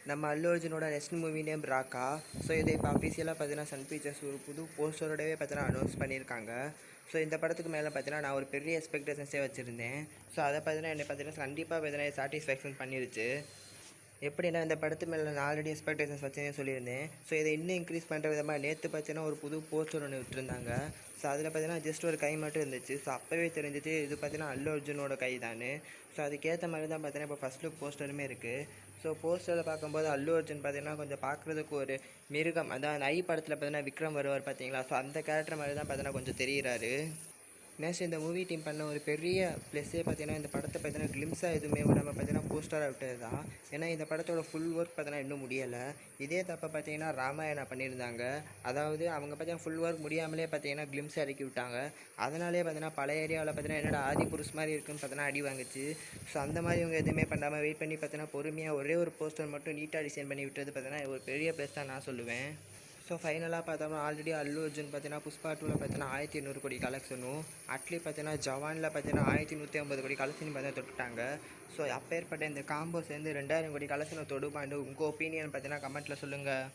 நம்ம அல்லு அர்ஜுனோட next movie name Raaka. So இதை இப்போ அஃபிஷியலாக பார்த்தீங்கன்னா சன் பிக்சர்ஸ் ஒரு புது போஸ்டரோடவே பார்த்தீங்கன்னா அனௌன்ஸ் பண்ணியிருக்காங்க. ஸோ இந்த படத்துக்கு மேலே பார்த்தீங்கன்னா நான் ஒரு பெரிய எக்ஸ்பெக்டேஷன்ஸே வச்சுருந்தேன். ஸோ அதை பார்த்தீங்கன்னா என்னை பார்த்தீங்கன்னா கண்டிப்பாக பார்த்தீங்கன்னா சாட்டிஸ்ஃபேக்ஷன் பண்ணிருச்சு. எப்படின்னா இந்த படத்து மேலே நான் ஆல்ரெடி எக்ஸ்பெக்டேஷன்ஸ் வச்சேன்னு சொல்லியிருந்தேன். ஸோ இதை இன்னும் இன்க்ரீஸ் பண்ணுற விதமாக நேற்று பார்த்தீங்கன்னா ஒரு புது போஸ்டர் ஒன்று விட்டுருந்தாங்க. ஸோ அதில் பார்த்தீங்கன்னா ஜஸ்ட் ஒரு கை மட்டும் இருந்துச்சு. ஸோ அப்போவே தெரிஞ்சிச்சு இது பார்த்தீங்கன்னா அல்லு அர்ஜுனோட கை தான். ஸோ அதுக்கேற்ற மாதிரி தான் பார்த்தீங்கன்னா இப்போ ஃபஸ்ட் லுக் போஸ்டருமே இருக்குது. ஸோ போஸ்டரில் பார்க்கும்போது அல்லு அர்ஜுன் பார்த்தீங்கன்னா கொஞ்சம் பார்க்குறதுக்கு ஒரு மிருகம், அதான் ஐ படத்தில் பார்த்தீங்கன்னா விக்ரம் வருவார் பார்த்தீங்களா. ஸோ அந்த கேரக்டர் மாதிரி தான் பார்த்தீங்கன்னா கொஞ்சம் தெரிகிறாரு. நெக்ஸ்ட் இந்த மூவி டீம் பண்ண ஒரு பெரிய ப்ளஸ்ஸே பார்த்தீங்கன்னா இந்த படத்தை பார்த்தீங்கன்னா கிளிம்ஸாக எதுவுமே நம்ம பார்த்தீங்கன்னா போஸ்டராக விட்டது தான். ஏன்னா இந்த படத்தோட ஃபுல் ஒர்க் பார்த்தீங்கன்னா இன்னும் முடியலை. இதே தப்பை பார்த்தீங்கன்னா ராமாயணா பண்ணியிருந்தாங்க. அதாவது அவங்க பார்த்தீங்கன்னா ஃபுல் ஒர்க் முடியாமலே பார்த்தீங்கன்னா கிளிம்ஸை இறக்கி விட்டாங்க. அதனாலே பார்த்தீங்கன்னா பழைய ஏரியாவில் பார்த்தீங்கன்னா என்னோட ஆதி புருஷ் மாதிரி இருக்குன்னு பார்த்தீங்கன்னா அடி வாங்குச்சு. ஸோ அந்த மாதிரி இவங்க எதுவுமே பண்ணாமல் வெயிட் பண்ணி பார்த்தீங்கன்னா பொறுமையாக ஒரே ஒரு போஸ்டர் மட்டும் நீட்டாக டிசைன் பண்ணி விட்டது பார்த்தீங்கன்னா ஒரு பெரிய ப்ளஸ் தான் நான் சொல்லுவேன். ஸோ ஃபைனலாக பார்த்தோம்னா ஆல்ரெடி அல்லு அர்ஜுன் பார்த்தீங்கன்னா புஷ்பா 2ல் பார்த்தீங்கன்னா 1800 கோடி கலெக்ஷனும், அட்லி பார்த்தீங்கன்னா ஜவானில் பார்த்தீங்கன்னா 1150 கோடி கலெக்ஷன் பார்த்தீங்கன்னா தொட்டுட்டாங்க. ஸோ அப்பேற்பட்ட இந்த காம்போ சேர்ந்து 2000 கோடி கலெக்ஷனை தொடுப்பாண்டு உங்கள் ஒப்பீனியன் பார்த்தீங்கன்னா கமெண்ட்டில் சொல்லுங்கள்.